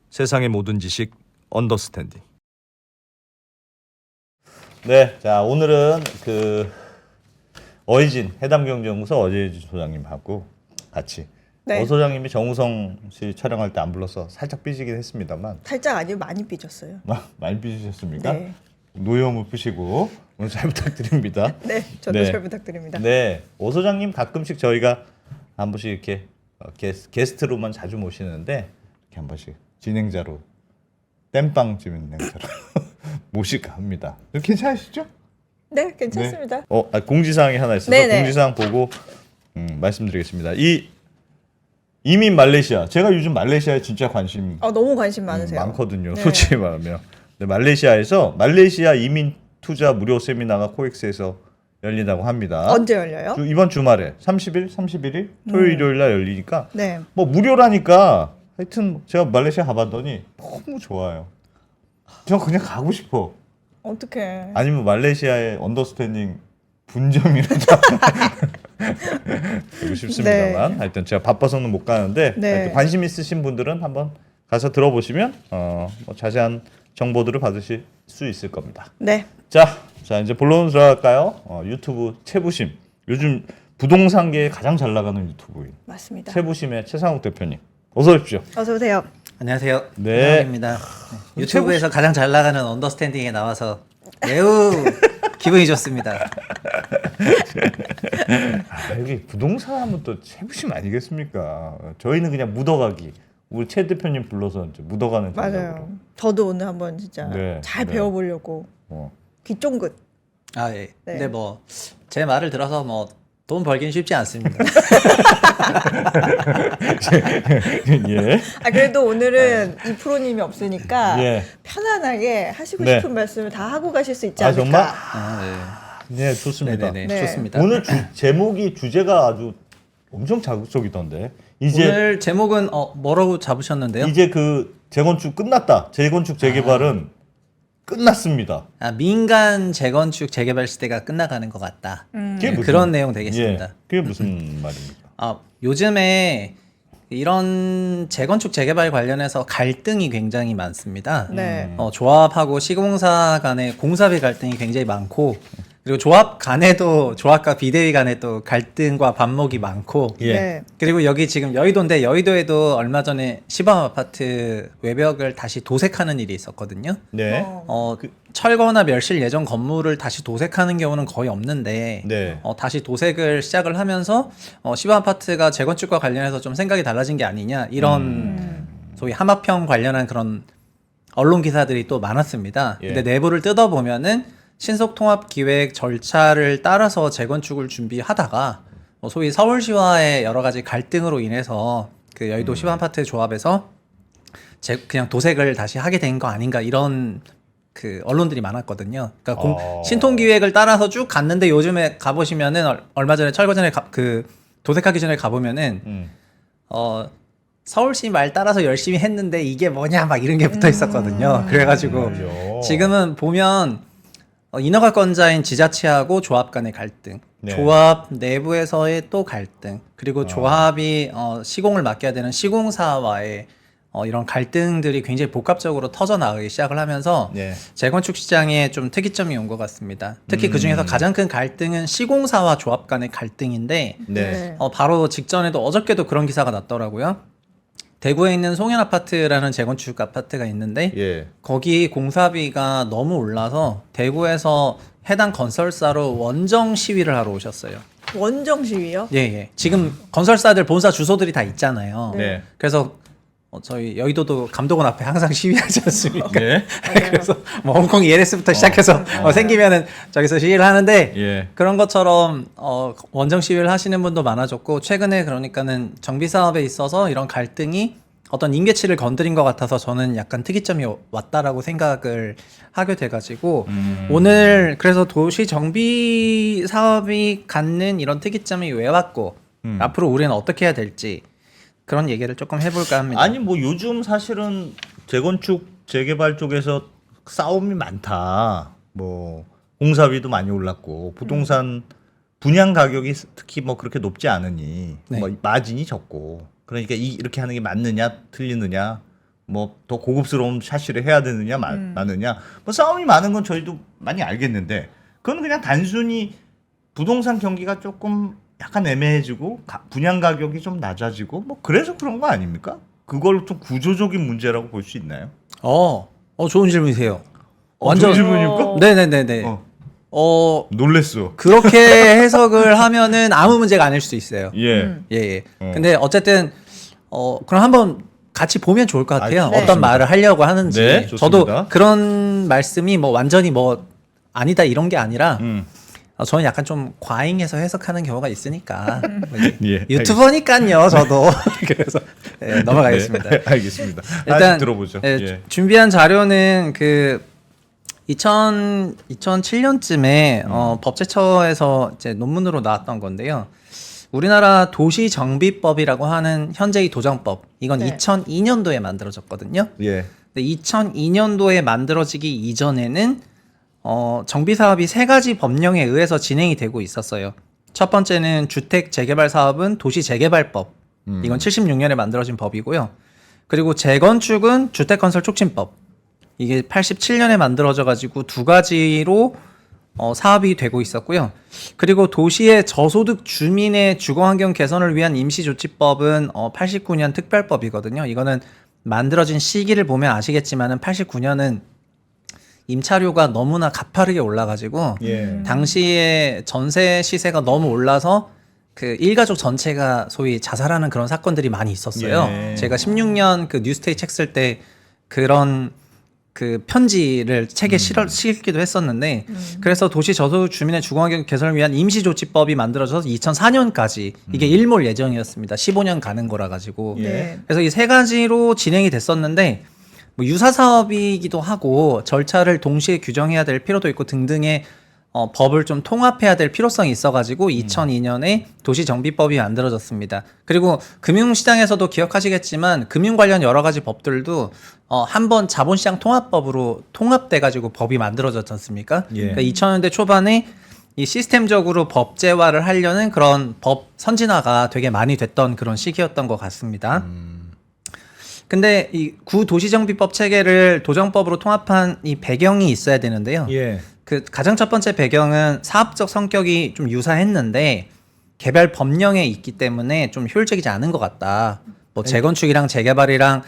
세상의 모든 지식 언더스탠딩. 네, 자 오늘은 그 어이진 해담경제연구소 어이진 소장님하고 같이 네. 어 소장님이 정우성 씨 촬영할 때 안 불러서 살짝 삐지긴 했습니다만 살짝 아니요 많이 삐졌어요. 많이 삐지셨습니까? 네. 노여움을 푸시고 오늘 잘 부탁드립니다. 네, 저도 네. 잘 부탁드립니다. 네, 오 소장님 가끔씩 저희가 한 번씩 이렇게 게스트로만 자주 모시는데 이렇게 한 번씩 진행자로 땜빵 진행자로 모실까 합니다. 괜찮으시죠? 네, 괜찮습니다. 공지사항이 하나 있어서 네네. 공지사항 보고 말씀드리겠습니다. 이민 말레이시아, 제가 요즘 말레이시아에 진짜 관심 너무 관심 많으세요. 많거든요. 네. 솔직히 말하면. 네, 말레이시아에서 말레이시아 이민 투자 무료 세미나가 코엑스에서 열린다고 합니다. 언제 열려요? 이번 주말에 30일, 31일 토요일 일요일 날 열리니까 네. 뭐 무료라니까 하여튼 제가 말레이시아 가봤더니 너무 좋아요. 저 그냥 가고 싶어. 어떻게? 아니면 말레이시아의 언더스탠딩 분점이라도 보고 싶습니다만 네. 하여튼 제가 바빠서는 못 가는데 네. 하여튼 관심 있으신 분들은 한번 가서 들어보시면 뭐 자세한 정보들을 받으실 수 있을 겁니다. 네. 자 이제 본론 들어갈까요? 유튜브 최부심, 요즘 부동산계에 가장 잘 나가는 유튜브인 맞습니다. 최부심의 최상욱 대표님 어서 오십시오. 어서 오세요. 안녕하세요. 네. 최상욱입니다. 유튜브에서 가장 잘 나가는 언더스탠딩에 나와서 매우 기분이 좋습니다. 여기 부동산 하면 또 최부심 아니겠습니까? 저희는 그냥 묻어가기. 우리 최 대표님 불러서 이제 묻어가는 맞아요. 저도 오늘 한번 진짜 네, 잘 네. 배워보려고 어. 귀 쫑긋. 아 예. 네. 근데 뭐 제 말을 들어서 뭐 돈 벌기는 쉽지 않습니다. 예. 그래도 오늘은 이 프로님이 없으니까 예. 편안하게 하시고 네. 싶은 말씀을 다 하고 가실 수 있지 아, 않을까. 정말? 아, 네, 좋습니다. 네네네. 네. 좋습니다. 오늘 주제가 아주 엄청 자극적이던데. 오늘 제목은 뭐라고 잡으셨는데요? 이제 그 재건축 끝났다. 재건축 재개발은 끝났습니다. 민간 재건축 재개발 시대가 끝나가는 것 같다. 그게 무슨- 그런 내용 되겠습니다. 예, 그게 무슨 말입니까? 요즘에 이런 재건축 재개발 관련해서 갈등이 굉장히 많습니다. 네. 조합하고 시공사 간의 공사비 갈등이 굉장히 많고, 그리고 조합 간에도 조합과 비대위 간에도 갈등과 반목이 많고, 예. 네. 그리고 여기 지금 여의도인데 여의도에도 얼마 전에 시범 아파트 외벽을 다시 도색하는 일이 있었거든요. 네. 철거나 멸실 예정 건물을 다시 도색하는 경우는 거의 없는데 네. 다시 도색을 시작을 하면서 시범 아파트가 재건축과 관련해서 좀 생각이 달라진 게 아니냐 이런 소위 하마평 관련한 그런 언론 기사들이 또 많았습니다. 예. 근데 내부를 뜯어보면은 신속 통합 기획 절차를 따라서 재건축을 준비하다가 소위 서울시와의 여러 가지 갈등으로 인해서 그 여의도 시범 아파트 조합에서 그냥 도색을 다시 하게 된 거 아닌가 이런 그 언론들이 많았거든요. 그러니까 신통 기획을 따라서 쭉 갔는데 요즘에 가보시면은 얼마 전에 철거 전에 그 도색하기 전에 가보면은 서울시 말 따라서 열심히 했는데 이게 뭐냐 막 이런 게 붙어 있었거든요. 그래가지고 정말요? 지금은 보면 인허가권자인 지자체하고 조합 간의 갈등, 네. 조합 내부에서의 또 갈등, 그리고 조합이 시공을 맡겨야 되는 시공사와의 이런 갈등들이 굉장히 복합적으로 터져나가기 시작을 하면서 네. 재건축 시장에 좀 특이점이 온 것 같습니다. 특히 그 중에서 가장 큰 갈등은 시공사와 조합 간의 갈등인데 네. 바로 직전에도 어저께도 그런 기사가 났더라고요. 대구에 있는 송현 아파트라는 재건축 아파트가 있는데 예. 거기 공사비가 너무 올라서 대구에서 해당 건설사로 원정 시위를 하러 오셨어요. 원정 시위요? 예. 지금 건설사들 본사 주소들이 다 있잖아요. 네. 그래서 저희 여의도도 감독원 앞에 항상 시위하지 않습니까? 네. 그래서 뭐 홍콩 ELS부터 시작해서 생기면은 저기서 시위를 하는데 예. 그런 것처럼 원정 시위를 하시는 분도 많아졌고 최근에 그러니까는 정비 사업에 있어서 이런 갈등이 어떤 임계치를 건드린 것 같아서 저는 약간 특이점이 왔다라고 생각을 하게 돼가지고 오늘 그래서 도시 정비 사업이 갖는 이런 특이점이 왜 왔고 앞으로 우리는 어떻게 해야 될지 그런 얘기를 조금 해볼까 합니다. 아니 뭐 요즘 사실은 재건축 재개발 쪽에서 싸움이 많다. 뭐 공사비도 많이 올랐고 부동산 분양 가격이 특히 뭐 그렇게 높지 않으니 네. 뭐 마진이 적고 그러니까 이렇게 하는 게 맞느냐 틀리느냐 뭐 더 고급스러운 샤시를 해야 되느냐 마느냐 뭐 싸움이 많은 건 저희도 많이 알겠는데 그건 그냥 단순히 부동산 경기가 조금 약간 애매해지고 분양 가격이 좀 낮아지고 뭐 그래서 그런 거 아닙니까? 그걸 좀 구조적인 문제라고 볼 수 있나요? 좋은 질문이세요. 완전 질문입니까? 네네네네. 놀랬어. 그렇게 해석을 하면은 아무 문제가 아닐 수도 있어요. 예. 예. 근데 어쨌든 그럼 한번 같이 보면 좋을 것 같아요. 네. 어떤 말을 하려고 하는지. 네, 좋습니다. 저도 그런 말씀이 뭐 완전히 뭐 아니다 이런 게 아니라 저는 약간 좀 과잉해서 해석하는 경우가 있으니까 예, 유튜버니까요. 저도 그래서 넘어가겠습니다. 네, 알겠습니다. 일단 들어보죠. 예. 준비한 자료는 그 2007년쯤에 법제처에서 이제 논문으로 나왔던 건데요. 우리나라 도시정비법이라고 하는 현재의 도정법, 이건 네. 2002년도에 만들어졌거든요. 예. 근데 2002년도에 만들어지기 이전에는 정비 사업이 세 가지 법령에 의해서 진행이 되고 있었어요. 첫 번째는 주택 재개발 사업은 도시재개발법. 이건 76년에 만들어진 법이고요. 그리고 재건축은 주택건설 촉진법. 이게 87년에 만들어져 가지고 두 가지로 사업이 되고 있었고요. 그리고 도시의 저소득 주민의 주거환경 개선을 위한 임시조치법은 89년 특별법이거든요. 이거는 만들어진 시기를 보면 아시겠지만은 89년은 임차료가 너무나 가파르게 올라가지고 예. 당시에 전세 시세가 너무 올라서 그 일가족 전체가 소위 자살하는 그런 사건들이 많이 있었어요. 예. 제가 16년 그 뉴스테이 책 쓸 때 그런 그 편지를 책에 실기도 했었는데 그래서 도시 저소득 주민의 주거환경 개선을 위한 임시조치법이 만들어져서 2004년까지 이게 일몰 예정이었습니다. 15년 가는 거라 가지고. 네. 그래서 이 세 가지로 진행이 됐었는데 뭐 유사 사업이기도 하고 절차를 동시에 규정해야 될 필요도 있고 등등의 법을 좀 통합해야 될 필요성이 있어가지고 2002년에 도시정비법이 만들어졌습니다. 그리고 금융시장에서도 기억하시겠지만 금융 관련 여러 가지 법들도 한번 자본시장 통합법으로 통합돼가지고 법이 만들어졌지 않습니까? 예. 그러니까 2000년대 초반에 이 시스템적으로 법제화를 하려는 그런 법 선진화가 되게 많이 됐던 그런 시기였던 것 같습니다. 근데 이 구도시정비법 체계를 도정법으로 통합한 이 배경이 있어야 되는데요. 예. 그 가장 첫 번째 배경은 사업적 성격이 좀 유사했는데 개별 법령에 있기 때문에 좀 효율적이지 않은 것 같다. 뭐 재건축이랑 재개발이랑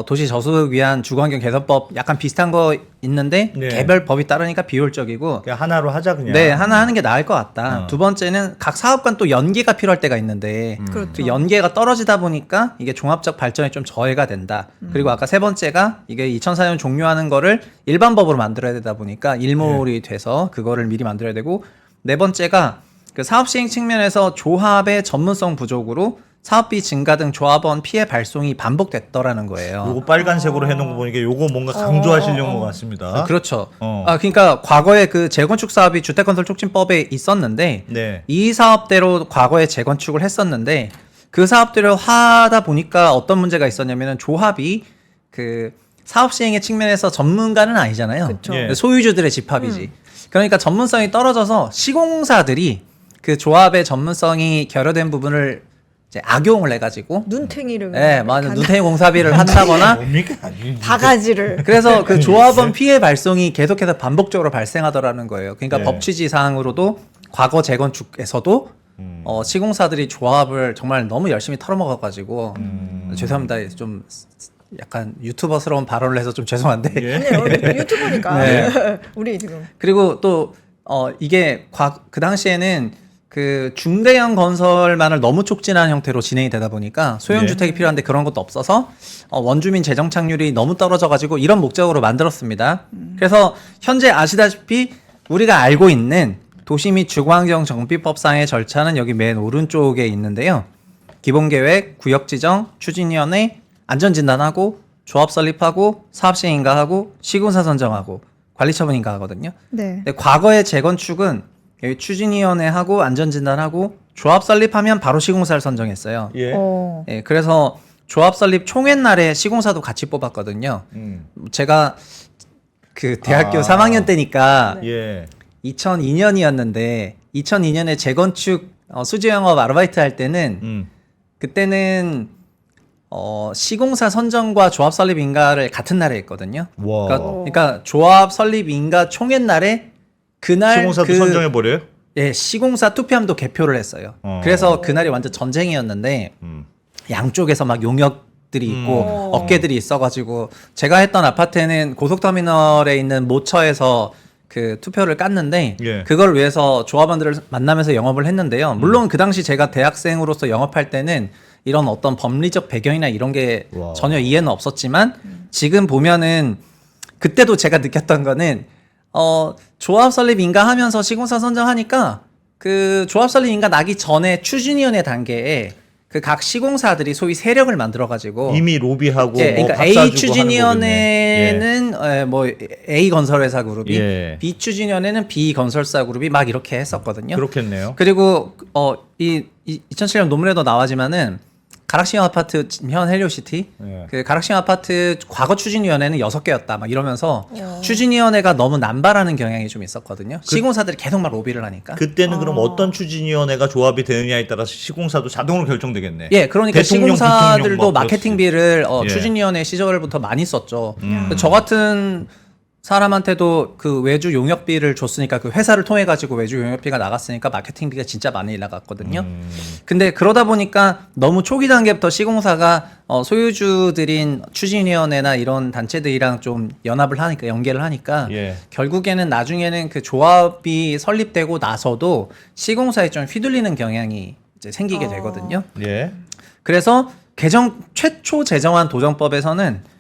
도시 저소득 위한 주거환경 개선법 약간 비슷한 거 있는데 네. 개별 법이 따르니까 비효율적이고 그냥 하나로 하자 그냥. 네 하나 하는 게 나을 것 같다. 어. 두 번째는 각 사업 간 또 연계가 필요할 때가 있는데 그렇죠. 그 연계가 떨어지다 보니까 이게 종합적 발전에 좀 저해가 된다. 그리고 아까 세 번째가 이게 2004년 종료하는 거를 일반법으로 만들어야 되다 보니까 일몰이 돼서 그거를 미리 만들어야 되고 네 번째가 그 사업 시행 측면에서 조합의 전문성 부족으로 사업비 증가 등 조합원 피해 발송이 반복됐더라는 거예요. 요거 빨간색으로 해놓은 거 보니까 요거 뭔가 강조하시려는 것 같습니다. 그렇죠. 어. 그러니까 과거에 그 재건축 사업이 주택건설 촉진법에 있었는데 네. 이 사업대로 과거에 재건축을 했었는데 그 사업대로 하다 보니까 어떤 문제가 있었냐면은 조합이 그 사업 시행의 측면에서 전문가는 아니잖아요. 그쵸. 예. 소유주들의 집합이지. 그러니까 전문성이 떨어져서 시공사들이 그 조합의 전문성이 결여된 부분을 이제 악용을 해가지고 눈탱이를 네, 맞아. 눈탱이 공사비를 한다거나 뭡니까? 바가지를 그래서 그 조합원 피해 발송이 계속해서 반복적으로 발생하더라는 거예요. 그러니까 네. 법 취지상으로도 과거 재건축에서도 시공사들이 조합을 정말 너무 열심히 털어먹어가지고 죄송합니다. 좀 약간 유튜버스러운 발언을 해서 좀 죄송한데 예. 아니요, 유튜버니까 네. 우리 지금 그리고 또 이게 그 당시에는 그 중대형 건설만을 너무 촉진하는 형태로 진행이 되다 보니까 소형 주택이 필요한데 그런 것도 없어서 원주민 재정 착률이 너무 떨어져가지고 이런 목적으로 만들었습니다. 그래서 현재 아시다시피 우리가 알고 있는 도시 및 주거환경 정비법상의 절차는 여기 맨 오른쪽에 있는데요. 기본계획, 구역지정, 추진위원회, 안전진단하고 조합 설립하고 사업시행 인가하고 시공사 선정하고 관리처분 인가하거든요. 네. 근데 과거의 재건축은 여기 추진위원회하고 안전진단하고 조합 설립하면 바로 시공사를 선정했어요. 예. 예, 그래서 조합 설립 총회 날에 시공사도 같이 뽑았거든요. 제가 그 대학교 3학년 때니까 예. 2002년이었는데 2002년에 재건축 수주 영업 아르바이트 할 때는 그때는 시공사 선정과 조합 설립 인가를 같은 날에 했거든요. 와. 그러니까 조합 설립 인가 총회 날에 그날 시공사도 선정해 버려요? 예, 시공사 투표함도 개표를 했어요. 그래서 그날이 완전 전쟁이었는데 양쪽에서 막 용역들이 있고 업계들이 있어가지고 제가 했던 아파트는 고속터미널에 있는 모처에서 그 투표를 깠는데 예. 그걸 위해서 조합원들을 만나면서 영업을 했는데요. 물론 그 당시 제가 대학생으로서 영업할 때는 이런 어떤 법리적 배경이나 이런 게 와. 전혀 이해는 없었지만 지금 보면은 그때도 제가 느꼈던 거는 조합 설립 인가 하면서 시공사 선정하니까 그 조합 설립 인가 나기 전에 추진위원회 단계에 그 각 시공사들이 소위 세력을 만들어 가지고 이미 로비하고 예, 뭐 그러니까 밥 A 사주고 추진위원회는 뭐 A 건설회사 그룹이 예. B 추진위원회는 B 건설사 그룹이 막 이렇게 했었거든요. 그렇겠네요. 그리고 이 2007년 논문에도 나와지만은 가락시형 아파트 현 헬리오시티 예. 그 가락시형 아파트 과거 추진위원회는 6개였다 막 이러면서 추진위원회가 너무 남발하는 경향이 좀 있었거든요. 시공사들이 계속 막 로비를 하니까. 그때는 그럼 어떤 추진위원회가 조합이 되느냐에 따라서 시공사도 자동으로 결정되겠네. 예, 그러니까 대통령, 시공사들도 부통령 뭐 마케팅비를 예. 추진위원회 시절부터 많이 썼죠. 저 같은 사람한테도 그 외주 용역비를 줬으니까 그 회사를 통해 가지고 외주 용역비가 나갔으니까 마케팅비가 진짜 많이 나갔거든요. 근데 그러다 보니까 너무 초기 단계부터 시공사가 소유주들인 추진위원회나 이런 단체들이랑 좀 연합을 하니까 연계를 하니까 예. 결국에는 나중에는 그 조합이 설립되고 나서도 시공사에 좀 휘둘리는 경향이 이제 생기게 되거든요. 예. 그래서 최초 제정한 도정법에서는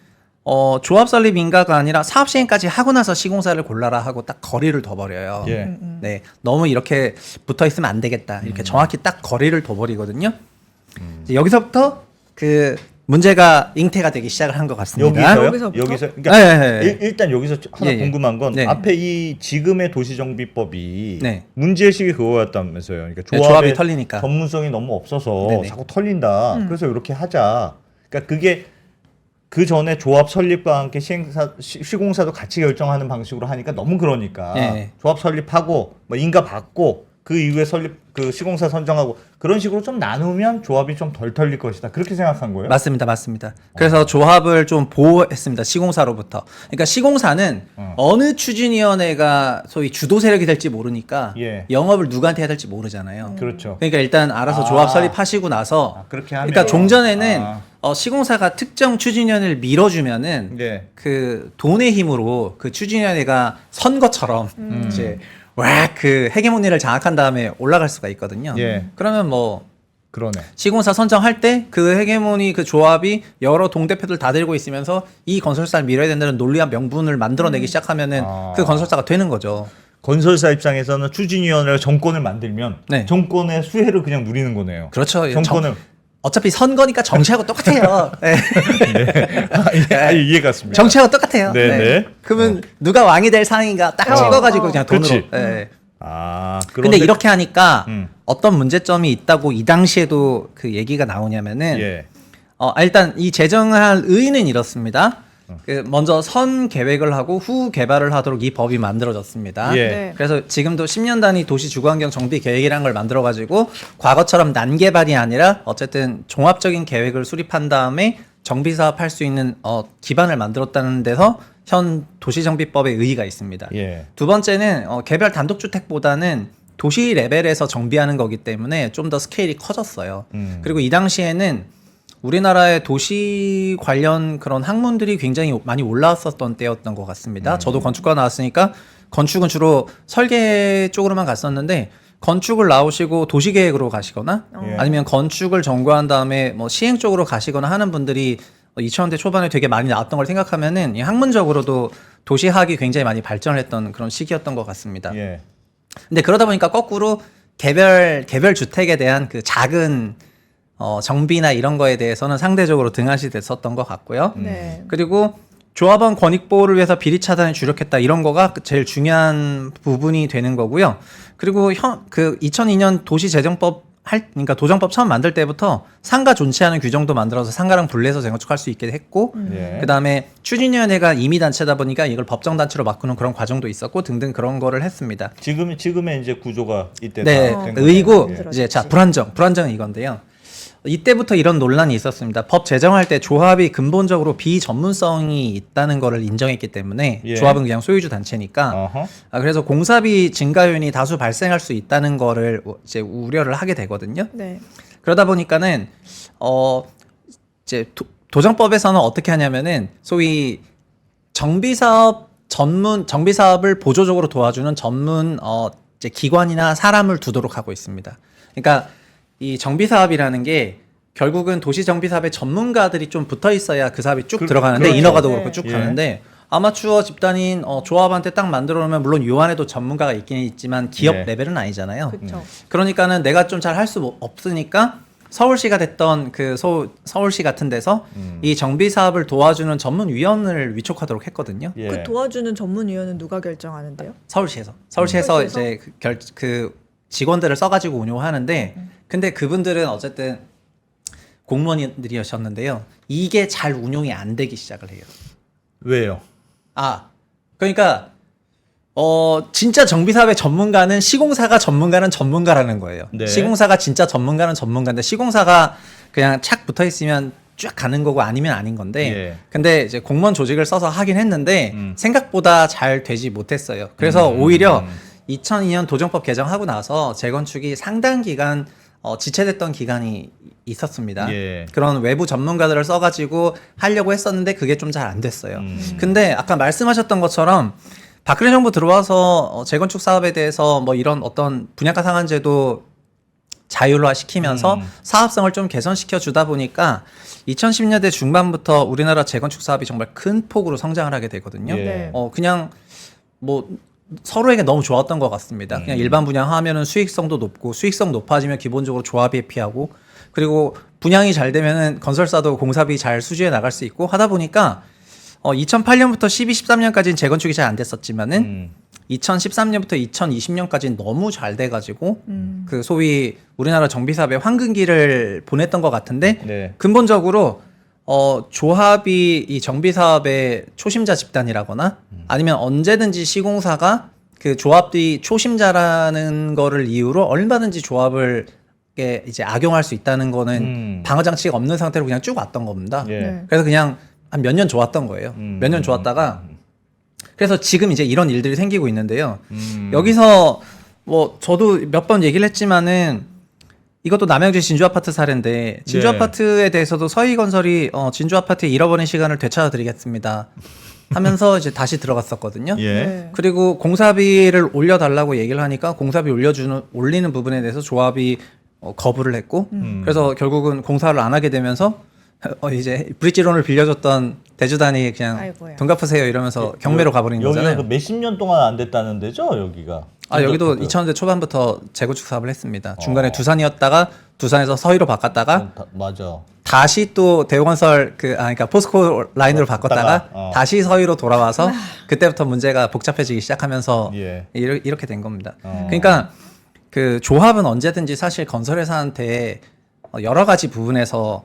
조합 설립 인가가 아니라 사업 시행까지 하고 나서 시공사를 골라라 하고 딱 거리를 둬버려요. 예. 네, 너무 이렇게 붙어 있으면 안 되겠다. 이렇게 정확히 딱 거리를 둬버리거든요. 이제 여기서부터 그 문제가 잉태가 되기 시작을 한 것 같습니다. 여기서요? 여기서부터? 그러니까 네, 네. 일단 여기서 하나 예, 예. 궁금한 건 네. 앞에 이 지금의 도시정비법이 네. 문제의식이 그거였다면서요. 그러니까 네, 조합의 조합이 털리니까. 전문성이 너무 없어서 네네. 자꾸 털린다. 그래서 이렇게 하자. 그러니까 그게 그 전에 조합 설립과 함께 시공사도 같이 결정하는 방식으로 하니까 너무 그러니까 예. 조합 설립하고 뭐 인가 받고 그 이후에 그 시공사 선정하고 그런 식으로 좀 나누면 조합이 좀 덜 털릴 것이다. 그렇게 생각한 거예요? 맞습니다, 맞습니다. 그래서 조합을 좀 보호했습니다. 시공사로부터. 그러니까 시공사는 어느 추진위원회가 소위 주도 세력이 될지 모르니까 예. 영업을 누구한테 해야 될지 모르잖아요. 그렇죠. 그러니까 일단 알아서 아. 조합 설립하시고 나서 그렇게 하면 그러니까 종전에는 시공사가 특정 추진위원회를 밀어주면은 네. 그 돈의 힘으로 그 추진위원회가 선거처럼 이제 와 그 헤게모니를 장악한 다음에 올라갈 수가 있거든요. 예. 그러면 뭐 그러네. 시공사 선정할 때 그 헤게모니 그 조합이 여러 동대표들 다 들고 있으면서 이 건설사를 밀어야 된다는 논리와 명분을 만들어내기 시작하면은 그 건설사가 되는 거죠. 건설사 입장에서는 추진위원회가 정권을 만들면 네. 정권의 수혜를 그냥 누리는 거네요. 그렇죠. 정권을 어차피 선거니까 정치하고 똑같아요. 네. 이해 갔습니다. 정치하고 똑같아요. 네, 네. 그러면 누가 왕이 될 상인가 딱 찍어가지고 그냥 돈으로. 그렇지. 네. 그런데 근데 이렇게 하니까 음. 어떤 문제점이 있다고 이 당시에도 그 얘기가 나오냐면은 예. 일단 이 제정할 의의는 이렇습니다. 그 먼저 선 계획을 하고 후 개발을 하도록 이 법이 만들어졌습니다. 예. 네. 그래서 지금도 10년 단위 도시 주거환경 정비 계획이라는 걸 만들어 가지고 과거처럼 난개발이 아니라 어쨌든 종합적인 계획을 수립한 다음에 정비 사업할 수 있는 기반을 만들었다는 데서 현 도시정비법의 의의가 있습니다. 예. 두 번째는 개별 단독주택보다는 도시 레벨에서 정비하는 거기 때문에 좀 더 스케일이 커졌어요. 그리고 이 당시에는 우리나라의 도시 관련 그런 학문들이 굉장히 많이 올라왔었던 때였던 것 같습니다. 저도 건축과 나왔으니까 건축은 주로 설계 쪽으로만 갔었는데 건축을 나오시고 도시계획으로 가시거나 예. 아니면 건축을 전공한 다음에 뭐 시행 쪽으로 가시거나 하는 분들이 2000년대 초반에 되게 많이 나왔던 걸 생각하면은 이 학문적으로도 도시학이 굉장히 많이 발전을 했던 그런 시기였던 것 같습니다. 예. 근데 그러다 보니까 거꾸로 개별 주택에 대한 그 작은 정비나 이런 거에 대해서는 상대적으로 등한시 됐었던 것 같고요. 네. 그리고 조합원 권익 보호를 위해서 비리 차단에 주력했다 이런 거가 제일 중요한 부분이 되는 거고요. 그리고 그 2002년 도시재정법 그러니까 도정법 처음 만들 때부터 상가 존치하는 규정도 만들어서 상가랑 분리해서 재건축할 수 있게 했고 예. 그다음에 추진위원회가 임의단체다 보니까 이걸 법정단체로 바꾸는 그런 과정도 있었고 등등 그런 거를 했습니다. 지금의 이제 구조가 이때 네, 다 된 의이고 거네요. 예. 이제 자 불안정은 이건데요. 이때부터 이런 논란이 있었습니다. 법 제정할 때 조합이 근본적으로 비전문성이 있다는 거를 인정했기 때문에 예. 조합은 그냥 소유주 단체니까 어허. 그래서 공사비 증가율이 다수 발생할 수 있다는 거를 이제 우려를 하게 되거든요. 네. 그러다 보니까는 이제 도정법에서는 어떻게 하냐면은 소위 정비사업을 보조적으로 도와주는 전문 이제 기관이나 사람을 두도록 하고 있습니다. 그러니까 이 정비사업이라는 게 결국은 도시 정비사업의 전문가들이 좀 붙어 있어야 그 사업이 쭉 들어가는데 그렇죠. 인허가도 네. 그렇고 쭉 예. 가는데 아마추어 집단인 조합한테 딱 만들어 놓으면 물론 요 안에도 전문가가 있긴 있지만 기업 예. 레벨은 아니잖아요. 그렇죠. 그러니까는 내가 좀 잘 할 수 없으니까 서울시가 됐던 그 서울시 같은 데서 이 정비 사업을 도와주는 전문위원을 위촉하도록 했거든요. 예. 그 도와주는 전문위원은 누가 결정하는데요? 서울시에서 서울시에서? 이제 그 직원들을 써가지고 운영하는데 근데 그분들은 어쨌든 공무원들이셨는데요. 이게 잘 운용이 안 되기 시작을 해요. 왜요? 그러니까 진짜 정비사업의 전문가는 시공사가 전문가라는 거예요. 네. 시공사가 진짜 전문가는 전문가인데 시공사가 그냥 착 붙어 있으면 쫙 가는 거고 아니면 아닌 건데 예. 근데 이제 공무원 조직을 써서 하긴 했는데 음. 생각보다 잘 되지 못했어요. 그래서 오히려 2002년 도정법 개정하고 나서 재건축이 상당 기간 지체됐던 기간이 있었습니다. 예. 그런 외부 전문가들을 써가지고 하려고 했었는데 그게 좀 잘 안 됐어요. 근데 아까 말씀하셨던 것처럼 박근혜 정부 들어와서 재건축 사업에 대해서 뭐 이런 어떤 분양가 상한제도 자율화 시키면서 사업성을 좀 개선시켜 주다 보니까 2010년대 중반부터 우리나라 재건축 사업이 정말 큰 폭으로 성장을 하게 되거든요. 예. 네. 그냥 뭐 서로에게 너무 좋았던 것 같습니다. 그냥 일반 분양하면은 수익성도 높고 수익성 높아지면 기본적으로 조합이 회피하고 그리고 분양이 잘 되면은 건설사도 공사비 잘 수주해 나갈 수 있고 하다 보니까 2008년부터 12, 13년까지는 재건축이 잘 안 됐었지만은 2013년부터 2020년까지는 너무 잘 돼가지고 그 소위 우리나라 정비사업의 황금기를 보냈던 것 같은데 네. 근본적으로 조합이 이 정비사업의 초심자 집단이라거나 아니면 언제든지 시공사가 그 조합이 초심자라는 거를 이유로 얼마든지 조합을 이제 악용할 수 있다는 거는 방어 장치가 없는 상태로 그냥 쭉 왔던 겁니다. 예. 네. 그래서 그냥 한 몇 년 좋았던 거예요. 몇 년 좋았다가 그래서 지금 이제 이런 일들이 생기고 있는데요. 여기서 뭐 저도 몇 번 얘기를 했지만은 이것도 남양주 진주아파트 사례인데 진주아파트에 대해서도 서희건설이 진주아파트의 잃어버린 시간을 되찾아드리겠습니다 하면서 이제 다시 들어갔었거든요. 예. 네. 그리고 공사비를 올려달라고 얘기를 하니까 공사비 올리는 부분에 대해서 조합이 거부를 했고 그래서 결국은 공사를 안 하게 되면서 이제 브릿지론을 빌려줬던 대주단이 그냥 아이고야. 돈 갚으세요 이러면서 경매로 가버린 여기가 거잖아요. 그 몇십 년 동안 안 됐다는 데죠, 여기가. 여기도 2000년대 초반부터 재건축 사업을 했습니다. 중간에 두산이었다가 두산에서 서희로 바꿨다가 맞아. 다시 또 대우건설 그러니까 포스코 라인으로 바꿨다가 다시 서희로 돌아와서 그때부터 문제가 복잡해지기 시작하면서 예. 이렇게 된 겁니다. 그러니까 그 조합은 언제든지 사실 건설회사한테 여러 가지 부분에서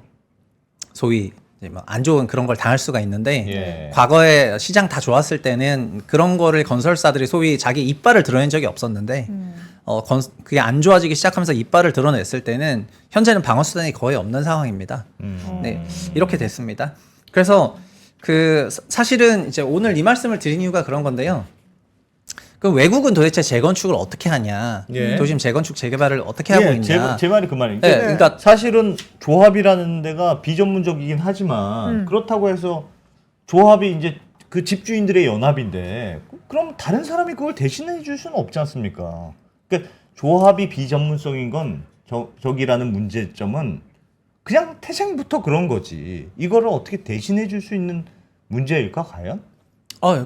소위 뭐 안 좋은 그런 걸 당할 수가 있는데 예. 과거에 시장 다 좋았을 때는 그런 거를 건설사들이 소위 자기 이빨을 드러낸 적이 없었는데 그게 안 좋아지기 시작하면서 이빨을 드러냈을 때는 현재는 방어 수단이 거의 없는 상황입니다. 네, 이렇게 됐습니다. 그래서 그 사실은 이제 오늘 이 말씀을 드린 이유가 그런 건데요. 그 외국은 도대체 재건축을 어떻게 하냐? 예. 도심 재건축 재개발을 어떻게 하고 예, 있냐? 제 말이 그 말이에요. 네, 그러니까 사실은 조합이라는 데가 비전문적이긴 하지만 그렇다고 해서 조합이 이제 그 집주인들의 연합인데 그럼 다른 사람이 그걸 대신해 줄 수는 없지 않습니까? 그러니까 조합이 비전문성인 건 저기라는 문제점은 그냥 태생부터 그런 거지. 이거를 어떻게 대신해 줄 수 있는 문제일까 과연?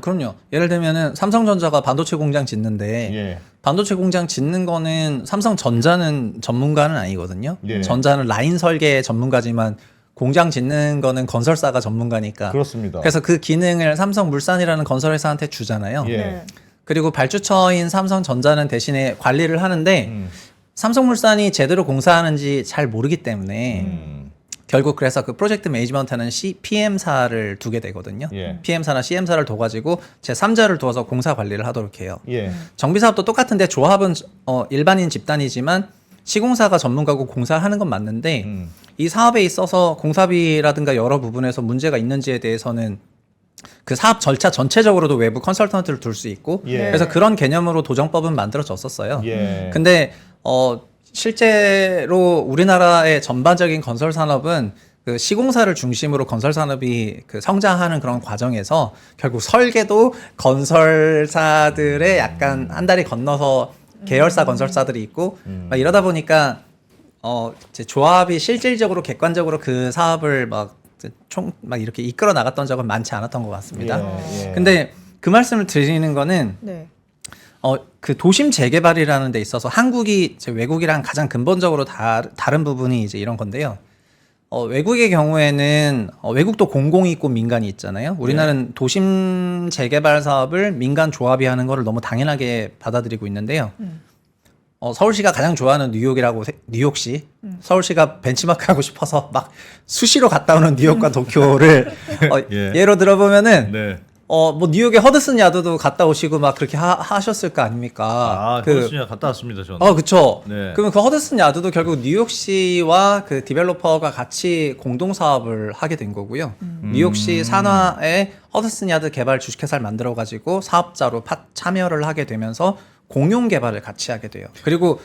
그럼요. 예를 들면은 삼성전자가 반도체 공장 짓는데 예. 반도체 공장 짓는 거는 삼성전자는 전문가는 아니거든요. 예. 전자는 라인 설계 전문가지만 공장 짓는 거는 건설사가 전문가니까. 그렇습니다. 그래서 그 기능을 삼성물산이라는 건설회사한테 주잖아요. 예. 네. 그리고 발주처인 삼성전자는 대신에 관리를 하는데 삼성물산이 제대로 공사하는지 잘 모르기 때문에 결국 그래서 그 프로젝트 매니지먼트는 PM사를 두게 되거든요. 예. PM사나 CM사를 둬가지고 제3자를 두어서 공사 관리를 하도록 해요. 예. 정비사업도 똑같은데 조합은 일반인 집단이지만 시공사가 전문가고 공사를 하는 건 맞는데 이 사업에 있어서 공사비라든가 여러 부분에서 문제가 있는지에 대해서는 그 사업 절차 전체적으로도 외부 컨설턴트를 둘 수 있고 예. 그래서 그런 개념으로 도정법은 만들어졌었어요. 예. 근데 실제로 우리나라의 전반적인 건설 산업은 그 시공사를 중심으로 건설 산업이 그 성장하는 그런 과정에서 결국 설계도 건설사들의 약간 한 다리 건너서 계열사 건설사들이 있고 막 이러다 보니까 이제 조합이 실질적으로 객관적으로 그 사업을 막 이렇게 이끌어 나갔던 적은 많지 않았던 것 같습니다. 예. 근데 그 말씀을 드리는 거는 네. 그 도심 재개발이라는 데 있어서 한국이 이제 외국이랑 가장 근본적으로 다른 부분이 이제 이런 건데요. 외국의 경우에는 외국도 공공이 있고 민간이 있잖아요. 우리나라는 도심 재개발 사업을 민간 조합이 하는 거를 너무 당연하게 받아들이고 있는데요. 서울시가 가장 좋아하는 뉴욕시. 서울시가 벤치마크 하고 싶어서 막 수시로 갔다 오는 뉴욕과 도쿄를 예. 예로 들어보면은 네. 뭐 뉴욕의 허드슨 야드도 갔다 오시고 막 그렇게 하셨을 거 아닙니까? 허드슨야 갔다 왔습니다, 저는. 그쵸. 네. 그러면 그 허드슨 야드도 결국 뉴욕시와 그 디벨로퍼가 같이 공동 사업을 하게 된 거고요. 뉴욕시 산하에 허드슨 야드 개발 주식회사를 만들어 가지고 사업자로 참여를 하게 되면서 공용 개발을 같이 하게 돼요. 그리고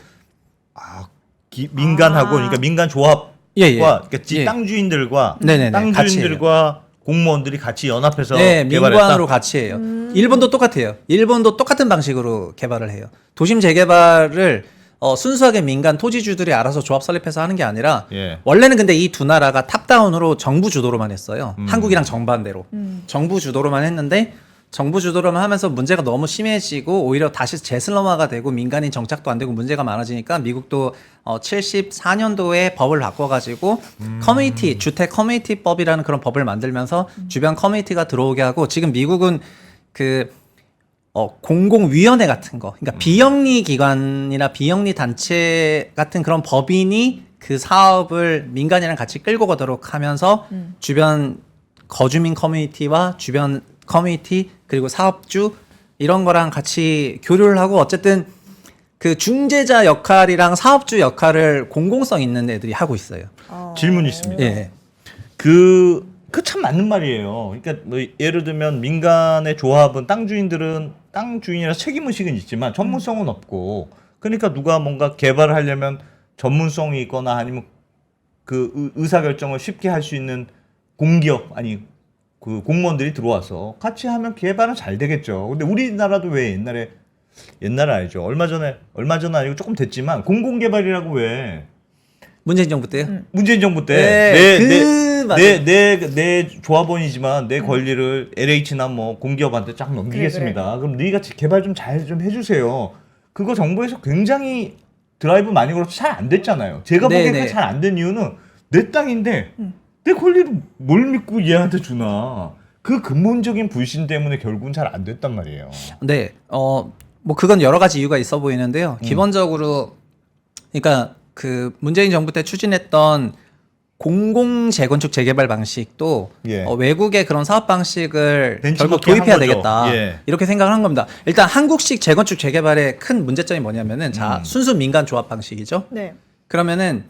민간하고 그러니까 민간 조합과 예. 그러니까 예. 땅 주인들과 네네네. 땅 같이 주인들과 공무원들이 같이 연합해서 네, 개발했다. 민관으로 같이 해요. 일본도 똑같아요. 일본도 똑같은 방식으로 개발을 해요. 도심 재개발을 순수하게 민간 토지주들이 알아서 조합 설립해서 하는 게 아니라 예. 원래는 근데 이 두 나라가 탑다운으로 정부 주도로만 했어요. 한국이랑 정반대로. 정부 주도로만 했는데 정부 주도로만 하면서 문제가 너무 심해지고 오히려 다시 재슬럼화가 되고 민간인 정착도 안 되고 문제가 많아지니까 미국도 74년도에 법을 바꿔가지고 커뮤니티 주택 커뮤니티법이라는 그런 법을 만들면서 주변 커뮤니티가 들어오게 하고 지금 미국은 그 공공위원회 같은 거 그러니까 비영리 기관이나 비영리 단체 같은 그런 법인이 그 사업을 민간이랑 같이 끌고 가도록 하면서 주변 거주민 커뮤니티와 주변 커뮤니티 그리고 사업주 이런 거랑 같이 교류를 하고 어쨌든 그 중재자 역할이랑 사업주 역할을 공공성 있는 애들이 하고 있어요. 질문이 있습니다. 예. 그 참 맞는 말이에요. 그러니까 뭐 예를 들면 민간의 조합은 땅 주인이라 책임 의식은 있지만 전문성은 없고 그러니까 누가 뭔가 개발을 하려면 전문성이 있거나 아니면 그 의사 결정을 쉽게 할 수 있는 공기업 아니 그 공무원들이 들어와서 같이 하면 개발은 잘 되겠죠. 근데 우리나라도 왜 옛날에 알죠. 얼마 전은 아니고 조금 됐지만 공공개발이라고 왜 문재인 정부 때요? 문재인 정부 네, 때내 조합원이지만 내 권리를 LH나 뭐 공기업한테 쫙 넘기겠습니다. 그럼 너희가 개발 좀 잘 좀 해주세요. 그거 정부에서 굉장히 드라이브 많이 걸어서 잘 안 됐잖아요. 제가 보기엔 잘 안 된 이유는 내 땅인데 내 권리를 뭘 믿고 얘한테 주나. 그 근본적인 불신 때문에 결국은 잘 안 됐단 말이에요. 네. 뭐 그건 여러 가지 이유가 있어 보이는데요. 기본적으로 그러니까 그 문재인 정부 때 추진했던 공공 재건축 재개발 방식도 예. 외국의 그런 사업 방식을 결국 벤치마킹 도입해야 한 거죠. 되겠다. 예. 이렇게 생각을 한 겁니다. 일단 한국식 재건축 재개발의 큰 문제점이 뭐냐면은 자, 순수 민간 조합 방식이죠. 네. 그러면은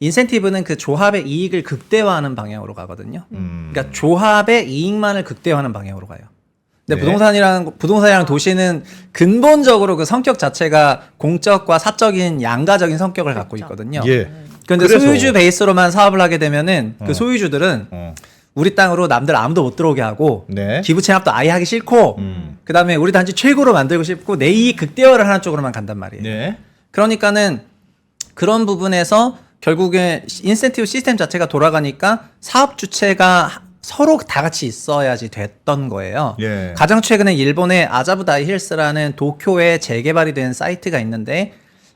인센티브는 그 조합의 이익을 극대화하는 방향으로 가거든요. 그러니까 조합의 이익만을 극대화하는 방향으로 가요. 근데 네. 부동산이랑 도시는 근본적으로 그 성격 자체가 공적과 사적인 양가적인 성격을 갖고 있거든요. 예. 그런데 그래서- 소유주 베이스로만 사업을 하게 되면은 그 소유주들은 우리 땅으로 남들 아무도 못 들어오게 하고 네. 기부 체납도 아예 하기 싫고 그다음에 우리 단지 최고로 만들고 싶고 내 이익 극대화를 하는 쪽으로만 간단 말이에요. 네. 그러니까는 그런 부분에서 결국에 인센티브 시스템 자체가 돌아가니까 사업 주체가 서로 다 같이 있어야지 됐던 거예요. 예. 가장 최근에 일본의 아자부다이 힐스라는 도쿄에 재개발이 된 사이트가 있는데,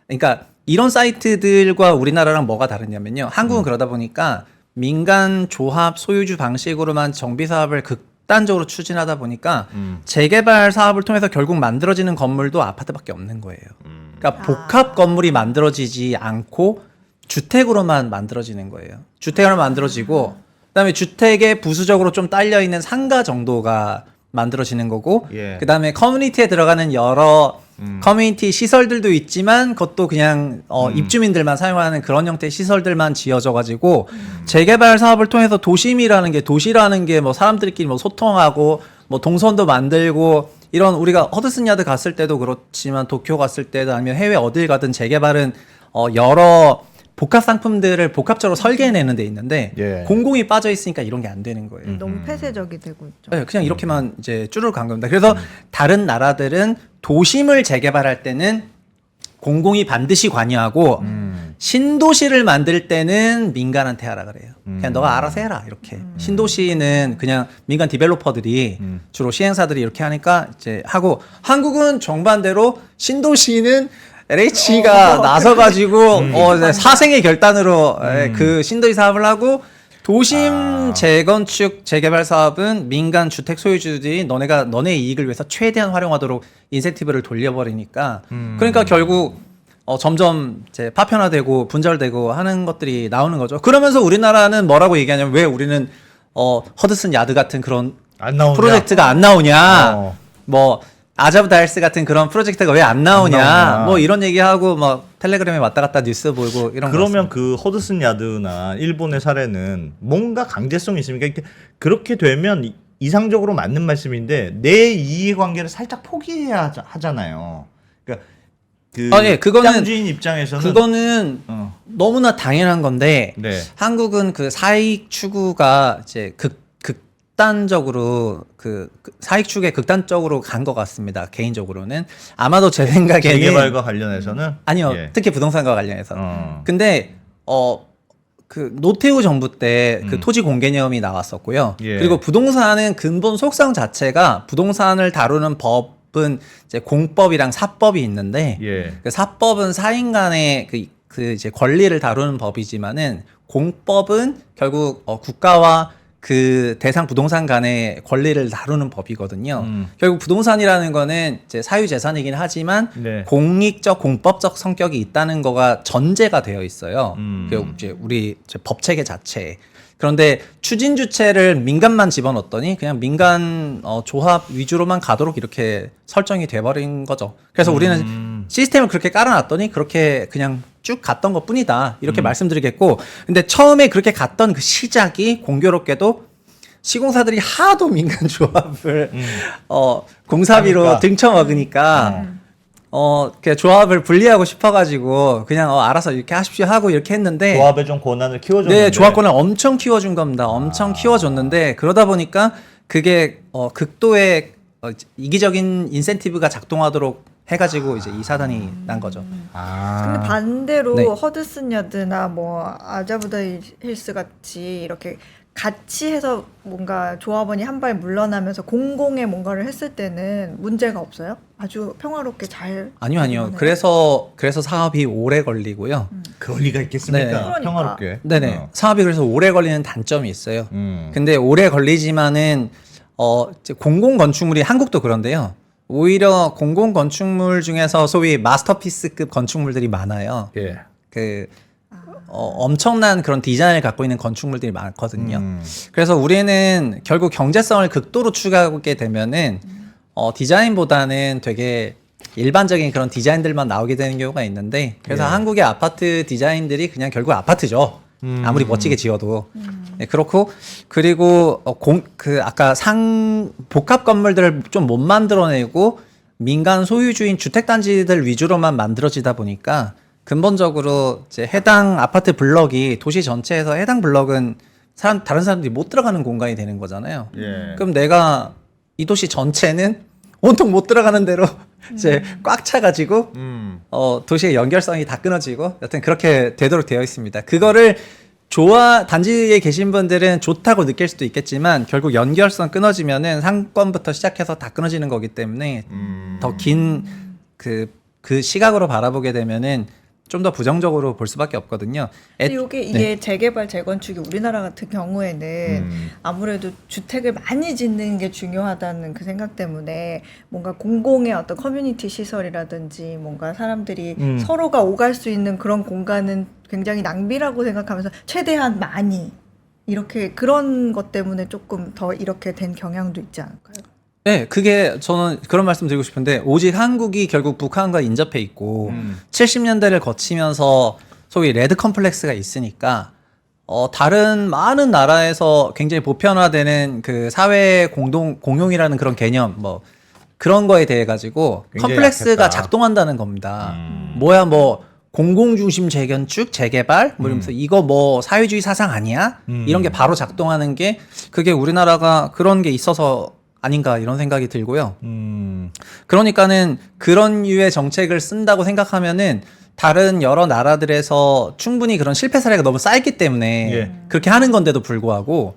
그러니까 이런 사이트들과 우리나라랑 뭐가 다르냐면요. 한국은 그러다 보니까 민간 조합 소유주 방식으로만 정비 사업을 극단적으로 추진하다 보니까 재개발 사업을 통해서 결국 만들어지는 건물도 아파트밖에 없는 거예요. 그러니까 복합 건물이 만들어지지 않고 주택으로만 만들어지는 거예요. 주택으로 만들어지고 그다음에 주택에 부수적으로 좀 딸려 있는 상가 정도가 만들어지는 거고 예. 그다음에 커뮤니티에 들어가는 여러 커뮤니티 시설들도 있지만 그것도 그냥 입주민들만 사용하는 그런 형태의 시설들만 지어져가지고 재개발 사업을 통해서 도심이라는 게 도시라는 게 뭐 사람들끼리 뭐 소통하고 뭐 동선도 만들고 이런 우리가 허드슨 야드 갔을 때도 그렇지만 도쿄 갔을 때도 아니면 해외 어딜 가든 재개발은 여러 복합 상품들을 복합적으로 설계해내는 데 있는데 예. 공공이 빠져 있으니까 이런 게 안 되는 거예요. 너무 폐쇄적이 되고 있죠. 네, 그냥 이렇게만 이제 쭈르륵 간 겁니다. 그래서 다른 나라들은 도심을 재개발할 때는 공공이 반드시 관여하고 신도시를 만들 때는 민간한테 하라 그래요. 그냥 너가 알아서 해라 이렇게. 신도시는 그냥 민간 디벨로퍼들이 주로 시행사들이 이렇게 하니까 이제 하고 한국은 정반대로 신도시는 LH가 나서가지고 사생의 결단으로 그 신도시 사업을 하고 도심 재건축 재개발 사업은 민간 주택 소유주들이 너네 이익을 위해서 최대한 활용하도록 인센티브를 돌려버리니까 그러니까 결국 점점 이제 파편화되고 분절되고 하는 것들이 나오는 거죠. 그러면서 우리나라는 뭐라고 얘기하냐면 왜 우리는 허드슨 야드 같은 그런 안 나오냐? 프로젝트가 안 나오냐? 어. 뭐 아자브 다일스 같은 그런 프로젝트가 왜 안 나오냐? 뭐 이런 얘기하고 뭐 텔레그램에 왔다 갔다 뉴스 보고 이런 거. 그러면 그 허드슨 야드나 일본의 사례는 뭔가 강제성이 있습니까? 그렇게 되면 이상적으로 맞는 말씀인데 내 이해관계를 살짝 포기해야 하잖아요. 그러니까 그 예, 땅 주인 입장에서는 그거는 너무나 당연한 건데 네. 한국은 그 사익 추구가 이제 극단적으로 그 사익 추구에 극단적으로 간 것 같습니다. 개인적으로는 아마도 제 생각에는 재개발과 관련해서는 아니요, 예. 특히 부동산과 관련해서. 어. 근데 그 노태우 정부 때 그 토지 공개념이 나왔었고요. 예. 그리고 부동산은 근본 속성 자체가 부동산을 다루는 법은 이제 공법이랑 사법이 있는데 예. 그 사법은 사인 간의 그 이제 권리를 다루는 법이지만은 공법은 결국 국가와 그 대상 부동산 간의 권리를 다루는 법이거든요. 결국 부동산이라는 거는 이제 사유재산이긴 하지만 네. 공익적, 공법적 성격이 있다는 거가 전제가 되어 있어요. 그 이제 우리 이제 법 체계 자체에. 그런데 추진 주체를 민간만 집어넣었더니 그냥 민간 조합 위주로만 가도록 이렇게 설정이 돼버린 거죠. 그래서 우리는 시스템을 그렇게 깔아놨더니 그렇게 그냥 쭉 갔던 것 뿐이다. 이렇게 말씀드리겠고. 근데 처음에 그렇게 갔던 그 시작이 공교롭게도 시공사들이 하도 민간 조합을 공사비로 하니까. 등쳐먹으니까 그 조합을 분리하고 싶어가지고 그냥 알아서 이렇게 하십시오 하고 이렇게 했는데 조합의 좀 권한을 키워줬는데 네, 조합권을 엄청 키워준 겁니다. 엄청 키워줬는데 그러다 보니까 그게 극도의 이기적인 인센티브가 작동하도록 해가지고 이제 이 사단이 난 거죠. 근데 반대로 네. 허드슨 야드나 뭐 아자부다 힐스 같이 이렇게 같이 해서 뭔가 조합원이 한 발 물러나면서 공공의 뭔가를 했을 때는 문제가 없어요? 아주 평화롭게 잘. 아니요. 되나요? 그래서 사업이 오래 걸리고요. 그럴 리가 있겠습니까? 네. 그러니까. 평화롭게. 네네. 사업이 그래서 오래 걸리는 단점이 있어요. 음. 근데 오래 걸리지만은 이제 공공 건축물이 한국도 그런데요. 오히려 공공 건축물 중에서 소위 마스터피스급 건축물들이 많아요. 예. 그 엄청난 그런 디자인을 갖고 있는 건축물들이 많거든요. 그래서 우리는 결국 경제성을 극도로 추구하게 되면은 디자인보다는 되게 일반적인 그런 디자인들만 나오게 되는 경우가 있는데 그래서 예. 한국의 아파트 디자인들이 그냥 결국 아파트죠. 아무리 멋지게 지어도. 네, 그렇고 그리고 아까 복합 건물들을 좀 못 만들어내고 민간 소유주인 주택단지들 위주로만 만들어지다 보니까 근본적으로 이제 해당 아파트 블럭이 도시 전체에서 해당 블럭은 다른 사람들이 못 들어가는 공간이 되는 거잖아요. 예. 그럼 내가 이 도시 전체는 온통 못 들어가는 대로 이제 꽉 차가지고 도시의 연결성이 다 끊어지고 여튼 그렇게 되도록 되어 있습니다. 그거를 단지에 계신 분들은 좋다고 느낄 수도 있겠지만 결국 연결성 끊어지면은 상권부터 시작해서 다 끊어지는 거기 때문에 더 긴 그 시각으로 바라보게 되면은 좀 더 부정적으로 볼 수밖에 없거든요. 근데 이게 재개발 재건축이 우리나라 같은 경우에는 아무래도 주택을 많이 짓는 게 중요하다는 그 생각 때문에 뭔가 공공의 어떤 커뮤니티 시설이라든지 뭔가 사람들이 서로가 오갈 수 있는 그런 공간은 굉장히 낭비라고 생각하면서 최대한 많이 이렇게 그런 것 때문에 조금 더 이렇게 된 경향도 있지 않을까요? 네, 그게 저는 그런 말씀 드리고 싶은데 오직 한국이 결국 북한과 인접해 있고 70년대를 거치면서 소위 레드 컴플렉스가 있으니까 다른 많은 나라에서 굉장히 보편화되는 그 사회 공용이라는 그런 개념 뭐 그런 거에 대해 가지고 굉장히 컴플렉스가 약했다. 작동한다는 겁니다. 뭐야 뭐 공공중심 재건축, 재개발 뭐 이러면서 이거 뭐 사회주의 사상 아니야? 이런 게 바로 작동하는 게 그게 우리나라가 그런 게 있어서 아닌가 이런 생각이 들고요. 그러니까는 그런 류의 정책을 쓴다고 생각하면은 다른 여러 나라들에서 충분히 그런 실패 사례가 너무 쌓였기 때문에 예. 그렇게 하는 건데도 불구하고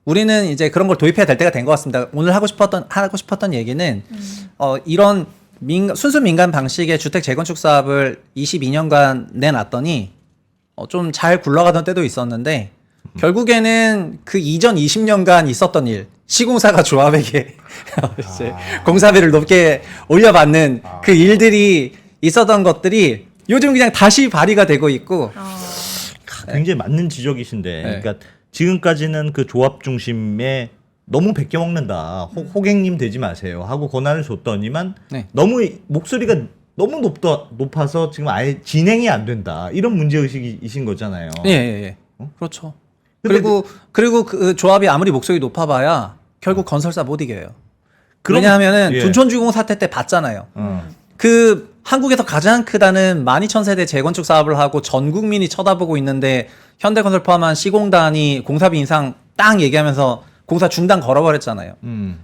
우리는 이제 그런 걸 도입해야 될 때가 된 것 같습니다. 오늘 하고 싶었던 얘기는 이런 순수 민간 방식의 주택 재건축 사업을 22년간 내놨더니 좀 잘 굴러가던 때도 있었는데 결국에는 그 이전 20년간 있었던 일 시공사가 조합에게 이제 공사비를 높게 올려받는 그 일들이 있었던 것들이 요즘 그냥 다시 발휘가 되고 있고 굉장히 맞는 지적이신데, 네. 그러니까 지금까지는 그 조합 중심에 너무 베껴 먹는다, 호객님 되지 마세요 하고 권한을 줬더니만 네. 너무 목소리가 너무 높아서 지금 아예 진행이 안 된다, 이런 문제 의식이신 거잖아요. 예. 그렇죠. 근데 그리고 그 조합이 아무리 목소리 높아봐야 결국 건설사 못 이겨요. 그럼- 왜냐하면은 예. 둔촌주공 사태 때 봤잖아요. 그 한국에서 가장 크다는 12,000세대 재건축 사업을 하고 전 국민이 쳐다보고 있는데 현대건설 포함한 시공단이 공사비 인상 땅 얘기하면서 공사 중단 걸어버렸잖아요.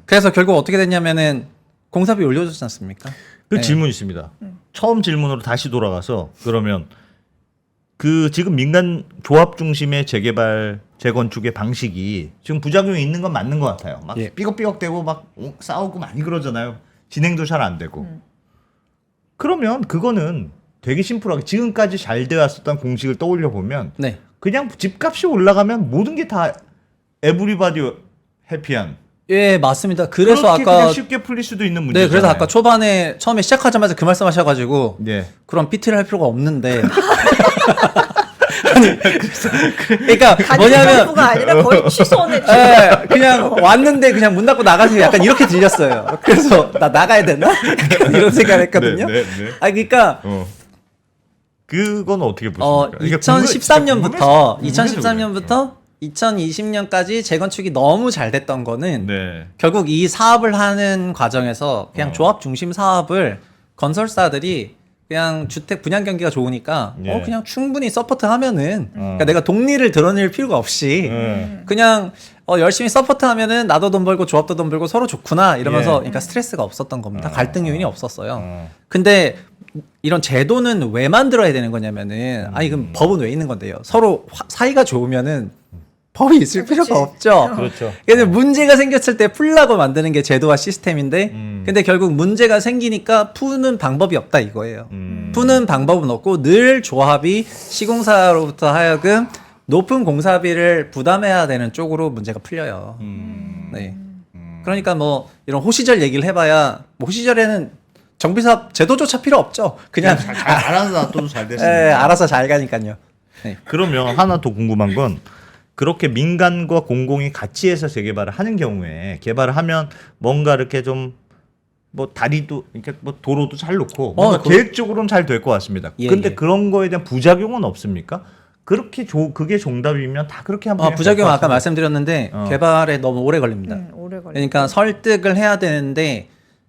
그래서 결국 어떻게 됐냐면은 공사비 올려줬지 않습니까? 그 네. 질문 있습니다. 처음 질문으로 다시 돌아가서, 그러면 그 지금 민간 조합 중심의 재개발 재건축의 방식이 지금 부작용이 있는 건 맞는 것 같아요. 막 예. 삐걱삐걱대고 막 싸우고 많이 그러잖아요. 진행도 잘 안 되고. 그러면 그거는 되게 심플하게 지금까지 잘 되어 왔었던 공식을 떠올려 보면 네. 그냥 집값이 올라가면 모든 게 다 에브리바디 해피한, 예, 맞습니다. 그래서 그렇게 아까 그냥 쉽게 풀릴 수도 있는 문제잖아요. 네, 그래서 아까 초반에 처음에 시작하자마자 그 말씀하셔가지고 예. 그런 PT를 할 필요가 없는데. 아니, 그러니까 뭐냐면 점프가 아니라 거의 취소네. 예, 그냥 왔는데 그냥 문 닫고 나가세요. 약간 이렇게 들렸어요. 그래서 나 나가야 되나? 이런 생각을 했거든요. 네. 아 그러니까 그건 어떻게 보십니까? 이게 궁금해서 2013년부터 그래요. 2013년부터 2020년까지 재건축이 너무 잘 됐던 거는 네. 결국 이 사업을 하는 과정에서 그냥 조합 중심 사업을 건설사들이 그냥 주택 분양 경기가 좋으니까 예. 그냥 충분히 서포트하면은 그러니까 내가 동리를 드러낼 필요가 없이 그냥 열심히 서포트하면은 나도 돈 벌고 조합도 돈 벌고 서로 좋구나 이러면서 예. 그러니까 스트레스가 없었던 겁니다. 갈등 요인이 없었어요. 근데 이런 제도는 왜 만들어야 되는 거냐면은 아니 그럼 법은 왜 있는 건데요? 서로 사이가 좋으면은 법이 있을 필요가 없죠. 그렇죠. 근데 문제가 생겼을 때 풀라고 만드는 게 제도와 시스템인데 근데 결국 문제가 생기니까 푸는 방법이 없다 이거예요. 푸는 방법은 없고 늘 조합이 시공사로부터 하여금 높은 공사비를 부담해야 되는 쪽으로 문제가 풀려요. 네. 그러니까 뭐 이런 호시절 얘기를 해봐야 뭐 호시절에는 정비사업 제도조차 필요 없죠. 그냥 잘 알아서 놔둬도 잘 예, 됐습니다. 알아서 잘 가니까요. 네. 그러면 하나 더 궁금한 건, 그렇게 민간과 공공이 같이 해서 재개발을 하는 경우에, 개발을 하면 뭔가 이렇게 좀 뭐 다리도 이렇게 뭐 도로도 잘 놓고 뭔가 계획적으로는 잘 될 것 같습니다. 예, 근데 예. 그런 거에 대한 부작용은 없습니까? 그렇게 그게 정답이면 다 그렇게 하면 부작용 아까 말씀드렸는데 개발에 너무 오래 걸립니다. 오래 걸려. 그러니까 설득을 해야 되는데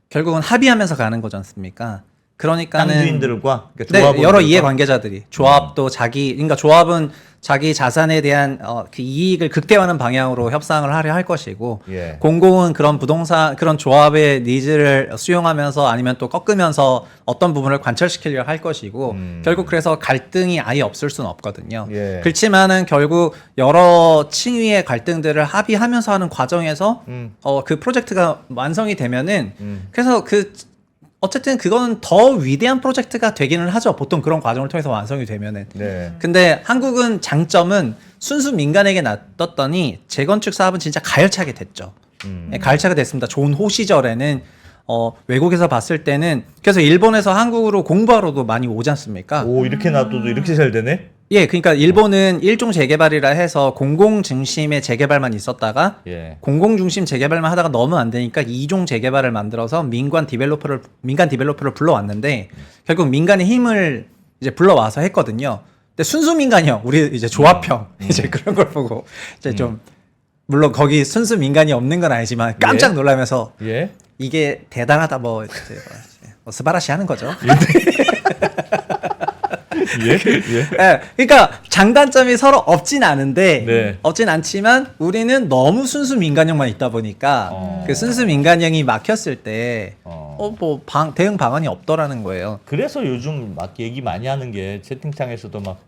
결국은 합의하면서 가는 거지 않습니까? 그러니까는 땅주인들과 그러니까 네, 조합원들과 여러 이해관계자들이 조합도 그러니까 조합은 자기 자산에 대한 그 이익을 극대화하는 방향으로 협상을 하려 할 것이고 예. 공공은 그런 부동산 그런 조합의 니즈를 수용하면서 아니면 또 꺾으면서 어떤 부분을 관철시키려 할 것이고 결국 그래서 갈등이 아예 없을 수는 없거든요. 예. 그렇지만은 결국 여러 층위의 갈등들을 합의하면서 하는 과정에서 그 프로젝트가 완성이 되면은 그래서 어쨌든 그거는 더 위대한 프로젝트가 되기는 하죠. 보통 그런 과정을 통해서 완성이 되면은. 네. 근데 한국은 장점은 순수 민간에게 놔뒀더니 재건축 사업은 진짜 가열차게 됐죠. 네, 가열차게 됐습니다. 좋은 호시절에는 외국에서 봤을 때는 그래서 일본에서 한국으로 공부하러도 많이 오지 않습니까? 오, 이렇게 놔둬도 이렇게 잘 되네? 예, 그러니까 일본은 일종 재개발이라 해서 공공 중심의 재개발만 있었다가 예. 공공 중심 재개발만 하다가 너무 안 되니까 이종 재개발을 만들어서 민간 디벨로퍼를 불러왔는데 결국 민간의 힘을 이제 불러와서 했거든요. 근데 순수 민간이요. 우리 이제 조합형 이제 그런 걸 보고 이제 좀 물론 거기 순수 민간이 없는 건 아니지만 깜짝 놀라면서 예. 이게 대단하다 뭐 이제 뭐 스바라시 하는 거죠. 예. 예. 예, 그러니까 장단점이 서로 없진 않은데 네. 없진 않지만 우리는 너무 순수 민간형만 있다 보니까 그 순수 민간형이 막혔을 때 뭐 대응 방안이 없더라는 거예요. 그래서 요즘 막 얘기 많이 하는 게 채팅창에서도 막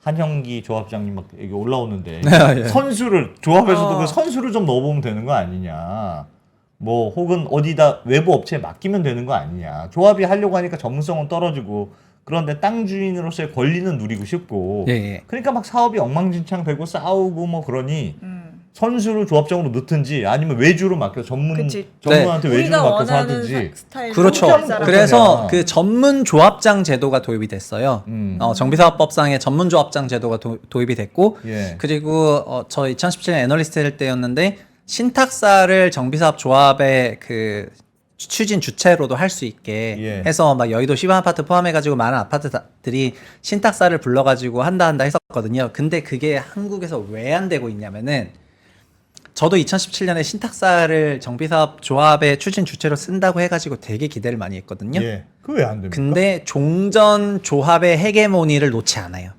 한형기 조합장님 막 여기 올라오는데 예. 선수를 조합에서도 그 선수를 좀 넣어보면 되는 거 아니냐. 뭐 혹은 어디다 외부 업체에 맡기면 되는 거 아니냐. 조합이 하려고 하니까 전문성은 떨어지고 그런데 땅 주인으로서의 권리는 누리고 싶고 예, 예. 그러니까 막 사업이 엉망진창되고 싸우고 뭐 그러니 선수를 조합장으로 넣든지 아니면 외주로 맡겨 그치. 전문한테 외주로 우리가 맡겨서 원하는 하든지. 스타일 그렇죠. 그렇게 하면 그래서 되잖아요. 그 전문 조합장 제도가 도입이 됐어요. 정비사업법상의 전문 조합장 제도가 도입이 됐고 예. 그리고 저 2017년 애널리스트 할 때였는데 신탁사를 정비사업 조합의 그 추진 주체로도 할 수 있게 예. 해서 막 여의도 시범 아파트 포함해가지고 많은 아파트들이 신탁사를 불러가지고 한다 했었거든요. 근데 그게 한국에서 왜 안 되고 있냐면은 저도 2017년에 신탁사를 정비사업 조합의 추진 주체로 쓴다고 해가지고 되게 기대를 많이 했거든요. 예. 그 왜 안 됩니까? 근데 종전 조합의 헤게모니를 놓지 않아요.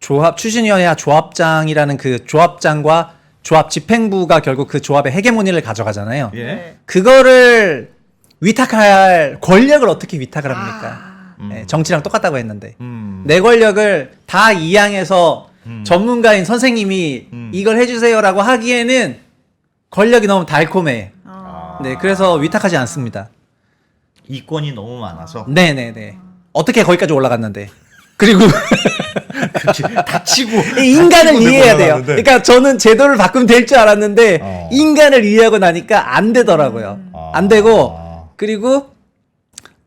조합 추진위원회와 조합장이라는 그 조합장과 조합 집행부가 결국 그 조합의 헤게모니를 가져가잖아요. 예. 네. 그거를 위탁할 권력을 어떻게 위탁을 합니까? 네, 정치랑 똑같다고 했는데 내 권력을 다 이양해서 전문가인 선생님이 이걸 해주세요라고 하기에는 권력이 너무 달콤해. 네, 그래서 위탁하지 않습니다. 이권이 너무 많아서 네네네. 어떻게 거기까지 올라갔는데? 그리고 다치고 인간을 다치고 이해해야 돼요. 올라가는데. 그러니까 저는 제도를 바꾸면 될 줄 알았는데 인간을 이해하고 나니까 안 되더라고요. 안 되고 그리고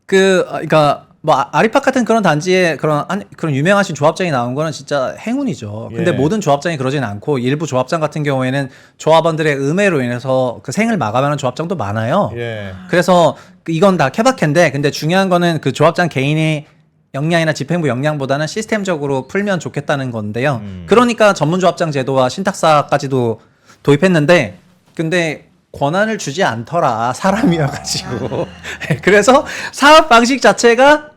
그러니까 뭐 아리팍 같은 그런 단지에 그런 유명하신 조합장이 나온 거는 진짜 행운이죠. 근데 예. 모든 조합장이 그러진 않고 일부 조합장 같은 경우에는 조합원들의 음해로 인해서 그 생을 마감하는 조합장도 많아요. 예. 그래서 이건 다 케바케인데 근데 중요한 거는 그 조합장 개인의 역량이나 집행부 역량보다는 시스템적으로 풀면 좋겠다는 건데요. 그러니까 전문조합장 제도와 신탁사까지도 도입했는데 근데 권한을 주지 않더라 사람이어가지고 그래서 사업 방식 자체가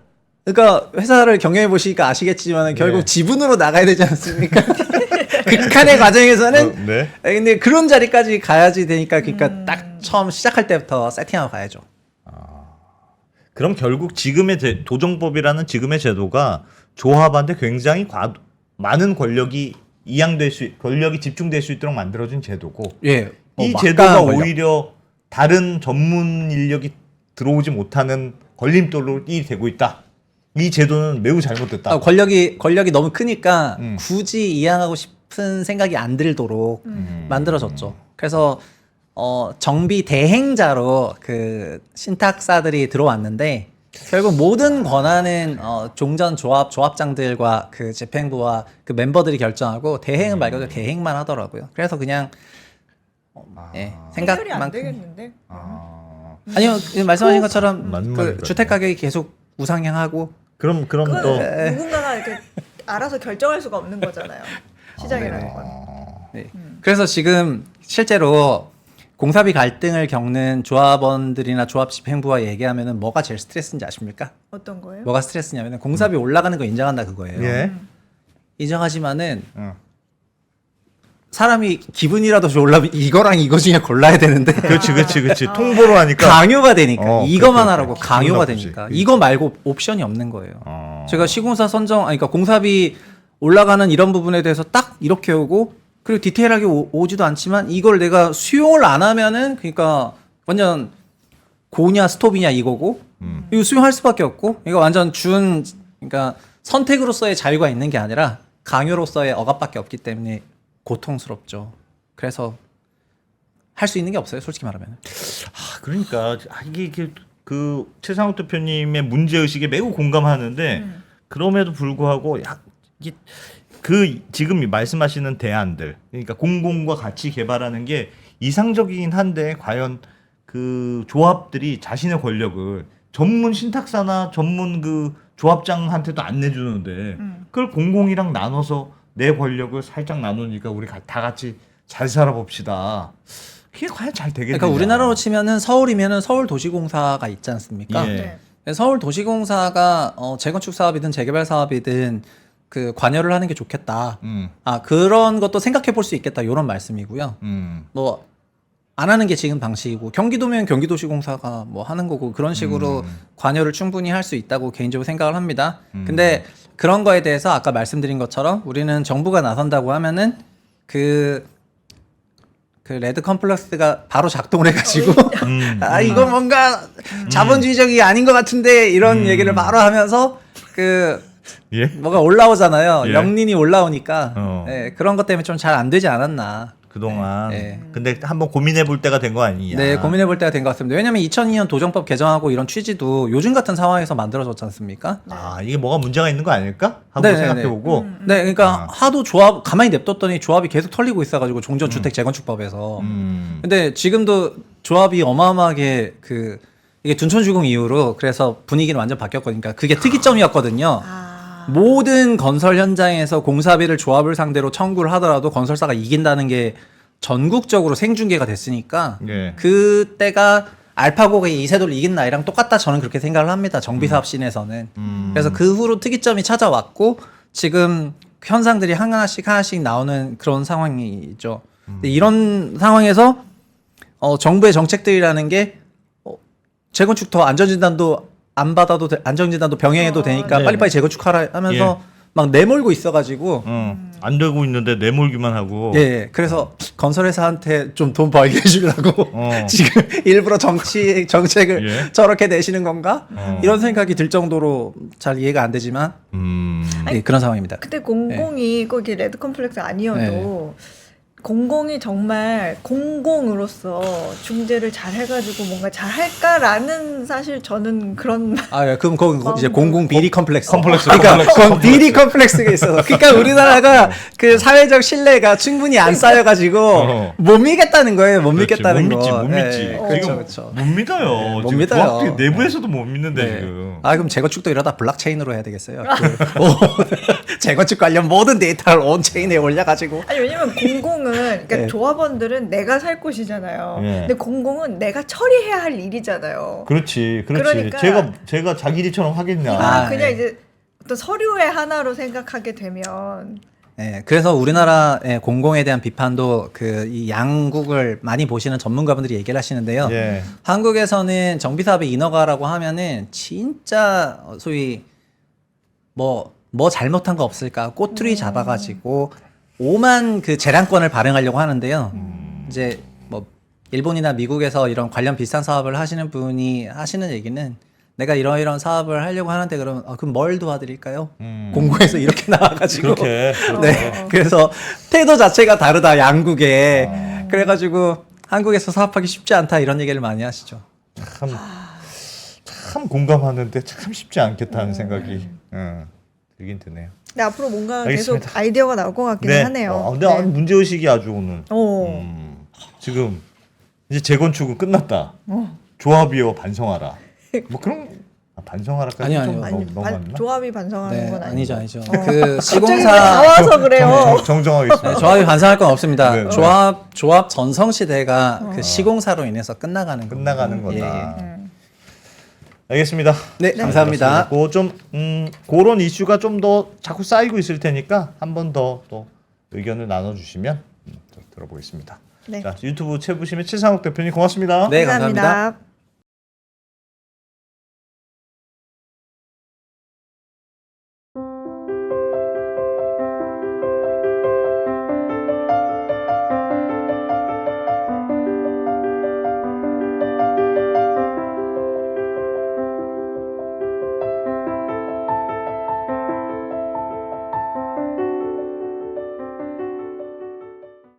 그러니까 회사를 경영해 보시니까 아시겠지만 결국 네. 지분으로 나가야 되지 않습니까? 극한의 과정에서는 네. 근데 그런 자리까지 가야지 되니까 그러니까 딱 처음 시작할 때부터 세팅하고 가야죠. 그럼 결국 지금의 도정법이라는 지금의 제도가 조합한테 굉장히 많은 권력이 권력이 집중될 수 있도록 만들어진 제도고 예. 이 막강한 제도가 권력. 오히려 다른 전문 인력이 들어오지 못하는 걸림돌이 되고 있다. 이 제도는 매우 잘못됐다. 권력이 너무 크니까 굳이 이양하고 싶은 생각이 안 들도록 만들어졌죠. 그래서 정비 대행자로 그 신탁사들이 들어왔는데 결국 모든 권한은 종전 조합장들과 그 집행부와 그 멤버들이 결정하고 대행은 말 그대로 대행만 하더라고요. 그래서 그냥 해결이 안 생각만큼 되겠는데. 아니요 말씀하신 것처럼 맞는 그 말이거든요. 주택 가격이 계속 우상향하고 그럼 그건 또 누군가가 이렇게 알아서 결정할 수가 없는 거잖아요. 시장이라는 건. 네. 그래서 지금 실제로 공사비 갈등을 겪는 조합원들이나 조합 집행부와 얘기하면은 뭐가 제일 스트레스인지 아십니까? 어떤 거예요? 뭐가 스트레스냐면은 공사비 올라가는 거 인정한다 그거예요. 예. 인정하지만은 사람이 기분이라도 좋으려면 이거랑 이거 중에 골라야 되는데 그렇지. 통보로 하니까 강요가 되니까 이거만 그래. 하라고 강요가 기분 나쁘지. 되니까 이거 말고 옵션이 없는 거예요. 어. 제가 시공사 그러니까 공사비 올라가는 이런 부분에 대해서 딱 이렇게 오고 그리고 디테일하게 오지도 않지만 이걸 내가 수용을 안 하면은 그러니까 완전 고냐 스톱이냐 이거고 이거 수용할 수밖에 없고 이거 완전 그러니까 선택으로서의 자유가 있는 게 아니라 강요로서의 억압밖에 없기 때문에 고통스럽죠. 그래서 할 수 있는 게 없어요, 솔직히 말하면. 그러니까 이게 그 최상욱 대표님의 문제 의식에 매우 공감하는데 그럼에도 불구하고 이게 그 지금 말씀하시는 대안들, 그러니까 공공과 같이 개발하는 게 이상적이긴 한데 과연 그 조합들이 자신의 권력을 전문 신탁사나 전문 그 조합장한테도 안 내주는데 그걸 공공이랑 나눠서 내 권력을 살짝 나누니까 우리 다 같이 잘 살아봅시다. 그게 과연 잘 되겠냐? 그러니까 우리나라로 치면은 서울이면은 서울도시공사가 있지 않습니까? 예. 네. 서울도시공사가 재건축 사업이든 재개발 사업이든 그 관여를 하는 게 좋겠다. 그런 것도 생각해 볼 수 있겠다. 이런 말씀이고요. 뭐 안 하는 게 지금 방식이고 경기도면 경기도시공사가 뭐 하는 거고 그런 식으로 관여를 충분히 할 수 있다고 개인적으로 생각을 합니다. 근데 그런 거에 대해서 아까 말씀드린 것처럼 우리는 정부가 나선다고 하면은 그 레드 컴플렉스가 바로 작동을 해가지고 이거 뭔가 자본주의적이 아닌 것 같은데 이런 얘기를 바로 하면서 예? 뭐가 올라오잖아요. 예. 명린이 올라오니까 예. 그런 것 때문에 좀 잘 안 되지 않았나. 그동안 네. 근데 한번 고민해 볼 때가 된 거 아니냐? 네, 고민해 볼 때가 된 것 같습니다. 왜냐하면 2002년 도정법 개정하고 이런 취지도 요즘 같은 상황에서 만들어졌지 않습니까? 이게 뭐가 문제가 있는 거 아닐까? 하고 생각해 보고 네, 그러니까 하도 조합 가만히 냅뒀더니 조합이 계속 털리고 있어가지고 종전주택 재건축법에서. 근데 지금도 조합이 어마어마하게 이게 둔촌주공 이후로 그래서 분위기는 완전 바뀌었거든요. 그러니까 그게 특이점이었거든요. 모든 건설 현장에서 공사비를 조합을 상대로 청구를 하더라도 건설사가 이긴다는 게 전국적으로 생중계가 됐으니까 예. 그때가 알파고가 이세돌 이긴 나이랑 똑같다 저는 그렇게 생각을 합니다. 정비사업 씬에서는. 그래서 그 후로 특이점이 찾아왔고 지금 현상들이 하나씩 나오는 그런 상황이죠. 근데 이런 상황에서 정부의 정책들이라는 게 재건축 더 안전진단도 안 받아도 안전진단도 병행해도 되니까 네. 빨리빨리 재건축하라 하면서 막 내몰고 있어가지고 안 되고 있는데 내몰기만 하고. 예, 그래서 건설회사한테 좀 돈 벌게 해주려고 지금 일부러 정책을 예. 저렇게 내시는 건가? 이런 생각이 들 정도로 잘 이해가 안 되지만 예, 그런 상황입니다. 그때 공공이 꼭 이게 레드 컴플렉스 아니어도 공공이 정말 공공으로서 중재를 잘 해가지고 뭔가 잘 할까라는 사실 저는 그런 그럼 거기 이제 공공 비리 컴플렉스. 컴플렉스, 그러니까 컴플렉스, 그건 비리 컴플렉스가 있어서. 그러니까 우리나라가 그 사회적 신뢰가 충분히 안 쌓여가지고 못 믿겠다는 거예요. 못 믿겠다는 못 믿지, 거. 못 믿지. 그렇죠, 지금 그렇죠. 못 믿어요. 못 지금 믿어요. 조합 내부에서도 못 믿는데 네. 지금. 그럼 재건축도 이러다 블록체인으로 해야 되겠어요. 재건축 관련 모든 데이터를 온체인에 올려가지고. 아니 왜냐면 공공은 그러니까 네. 조합원들은 내가 살 곳이잖아요. 네. 근데 공공은 내가 처리해야 할 일이잖아요. 그렇지. 그러니까 제가 자기 일처럼 하겠냐. 이거는 그냥 네. 이제 어떤 서류의 하나로 생각하게 되면 네, 그래서 우리나라의 공공에 대한 비판도 이 양국을 많이 보시는 전문가분들이 얘기를 하시는데요. 예. 한국에서는 정비사업의 인허가라고 하면은 진짜 소위 뭐 잘못한 거 없을까 꼬투리 잡아가지고 오만 그 재량권을 발행하려고 하는데요. 이제 뭐 일본이나 미국에서 이런 관련 비슷한 사업을 하시는 분이 하시는 얘기는 내가 이런 사업을 하려고 하는데 그러면 그럼 뭘 도와드릴까요? 공고에서 이렇게 나와가지고 그렇게. 네, 그래서 태도 자체가 다르다 양국에. 그래가지고 한국에서 사업하기 쉽지 않다 이런 얘기를 많이 하시죠. 참 공감하는데 참 쉽지 않겠다는 생각이 들긴 드네요. 근데 앞으로 뭔가 알겠습니다. 계속 아이디어가 나올 것 같기는 하네요. 근데 네. 문제의식이 아주 오늘. 오. 지금 이제 재건축은 끝났다. 조합이여 반성하라. 뭐 그런 반성하라까지 아니요, 좀 아니요. 너무 많나? 조합이 반성하는 네, 건 아니죠. 아니죠. 그 갑자기 시공사 나와서 그래요. 정정하겠습니다. 조합이 반성할 건 없습니다. 네, 네. 조합 전성 시대가 그 시공사로 인해서 끝나가는 겁니다. 끝나가는 거다. 예. 알겠습니다. 네, 감사합니다. 좀 그런 이슈가 좀 더 자꾸 쌓이고 있을 테니까 한 번 더 또 의견을 나눠주시면 들어보겠습니다. 네. 자, 유튜브 채 보시면 최상욱 대표님 고맙습니다. 네, 감사합니다.